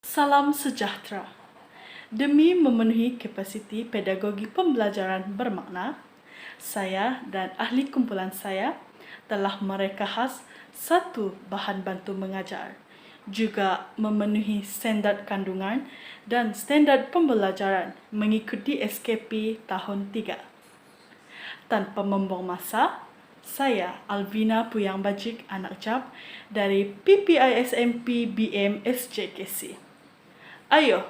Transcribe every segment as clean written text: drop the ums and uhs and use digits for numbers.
Salam sejahtera. Demi memenuhi kapasiti pedagogi pembelajaran bermakna, saya dan ahli kumpulan saya telah mereka khas satu bahan bantu mengajar, juga memenuhi standard kandungan dan standard pembelajaran mengikuti SKP tahun 3. Tanpa membuang masa, saya Alvina Puyang Bajik Anak Cap dari PPISMP BM SJKC. Ayo,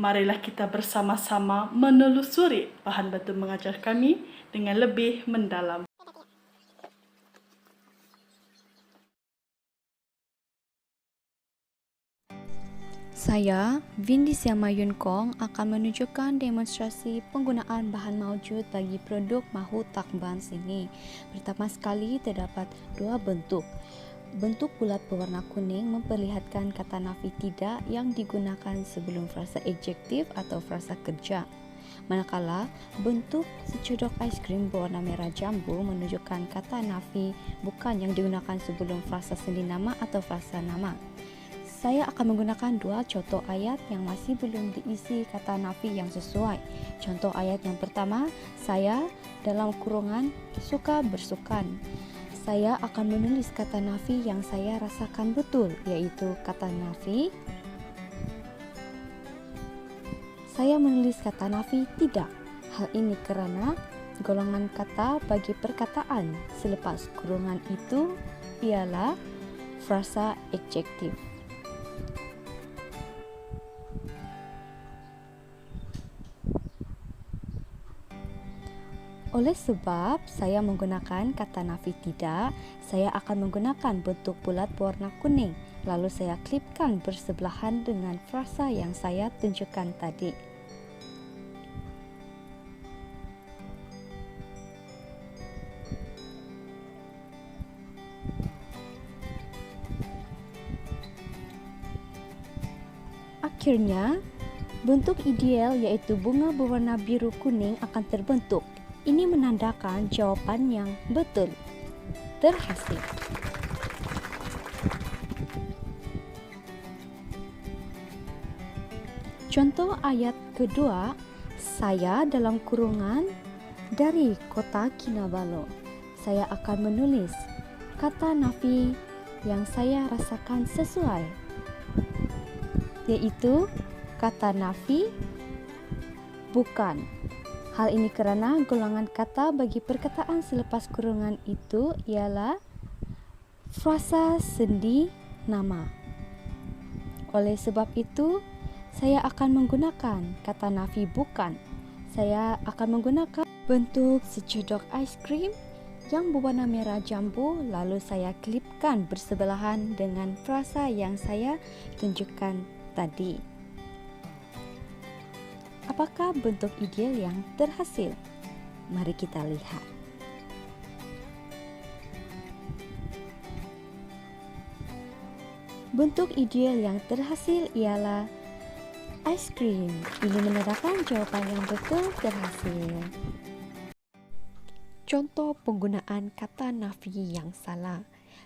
marilah kita bersama-sama menelusuri bahan bantu mengajar kami dengan lebih mendalam. Saya, Vindi Siama Yun Kong, akan menunjukkan demonstrasi penggunaan bahan maujud bagi produk mahu takbans ini. Pertama sekali, terdapat dua bentuk. Bentuk bulat berwarna kuning memperlihatkan kata nafi tidak yang digunakan sebelum frasa adjektif atau frasa kerja. Manakala bentuk secodok ais krim berwarna merah jambu menunjukkan kata nafi bukan yang digunakan sebelum frasa sendi nama atau frasa nama. Saya akan menggunakan dua contoh ayat yang masih belum diisi kata nafi yang sesuai. Contoh ayat yang pertama, saya dalam kurungan suka bersukan. Saya akan menulis kata nafi yang saya rasakan betul, yaitu kata nafi. Saya menulis kata nafi tidak. Hal ini karena golongan kata bagi perkataan selepas kurungan itu ialah frasa adjektif. Oleh sebab saya menggunakan kata nafi tidak, saya akan menggunakan bentuk bulat berwarna kuning. Lalu saya klipkan bersebelahan dengan frasa yang saya tunjukkan tadi. Akhirnya, bentuk ideal yaitu bunga berwarna biru kuning akan terbentuk. Ini menandakan jawapan yang betul, terhasil. Contoh ayat kedua, saya dalam kurungan dari kota Kinabalu. Saya akan menulis kata nafi yang saya rasakan sesuai, yaitu kata nafi bukan. Hal ini kerana golongan kata bagi perkataan selepas kurungan itu ialah frasa sendi nama. Oleh sebab itu, saya akan menggunakan kata nafi bukan. Saya akan menggunakan bentuk secodok ais krim yang berwarna merah jambu, lalu saya klipkan bersebelahan dengan frasa yang saya tunjukkan tadi. Apakah bentuk ideal yang terhasil? Mari kita lihat. Bentuk ideal yang terhasil ialah ais krim. Ini menandakan jawapan yang betul terhasil. Contoh penggunaan kata nafi yang salah.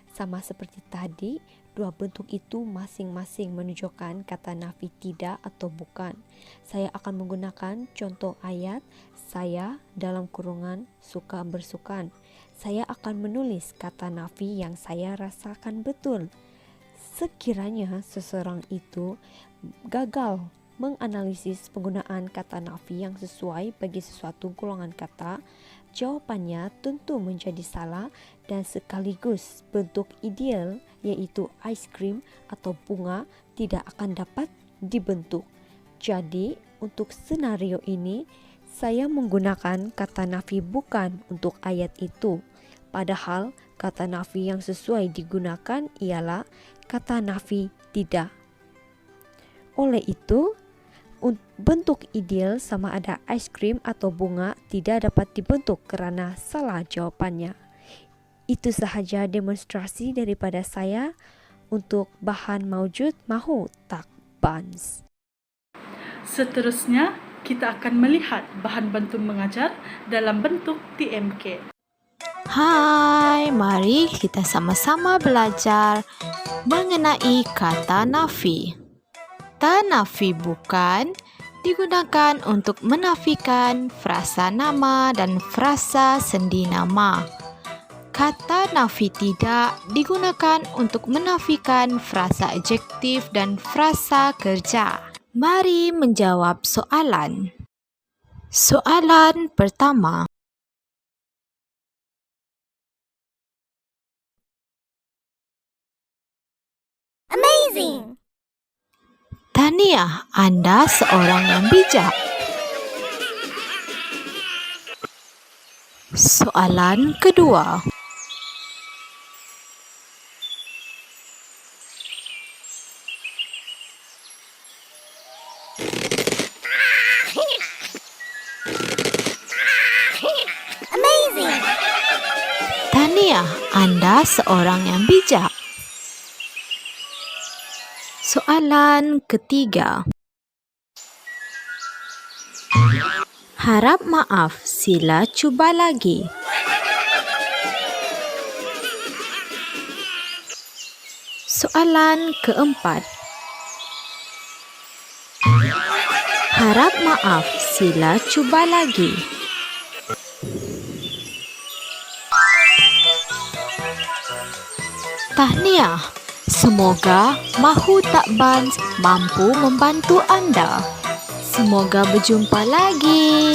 Sama seperti tadi, dua bentuk itu masing-masing menunjukkan kata nafi tidak atau bukan. Saya akan menggunakan contoh ayat, saya dalam kurungan suka bersukan. Saya akan menulis kata nafi yang saya rasakan betul. Sekiranya seseorang itu gagal menganalisis penggunaan kata nafi yang sesuai bagi sesuatu golongan kata, jawapannya tentu menjadi salah dan sekaligus bentuk ideal yaitu ais krim atau bunga tidak akan dapat dibentuk. Jadi, untuk senario ini, saya menggunakan kata nafi bukan untuk ayat itu. Padahal, kata nafi yang sesuai digunakan ialah kata nafi tidak. Oleh itu, bentuk ideal sama ada ais krim atau bunga tidak dapat dibentuk kerana salah jawapannya. Itu sahaja demonstrasi daripada saya untuk bahan maujud mahu takbans. Seterusnya, kita akan melihat bahan bantu mengajar dalam bentuk TMK. Hai, mari kita sama-sama belajar mengenai kata nafi. Kata nafi bukan digunakan untuk menafikan frasa nama dan frasa sendi nama. Kata nafi tidak digunakan untuk menafikan frasa adjektif dan frasa kerja. Mari menjawab soalan. Soalan pertama. Amazing! Tahniah, Anda seorang yang bijak. Soalan kedua. Amazing! Tahniah, Anda seorang yang bijak. Soalan ketiga. Harap maaf, sila cuba lagi. Soalan keempat. Harap maaf, sila cuba lagi. Tahniah, semoga Mahu Takban mampu membantu anda. Semoga berjumpa lagi.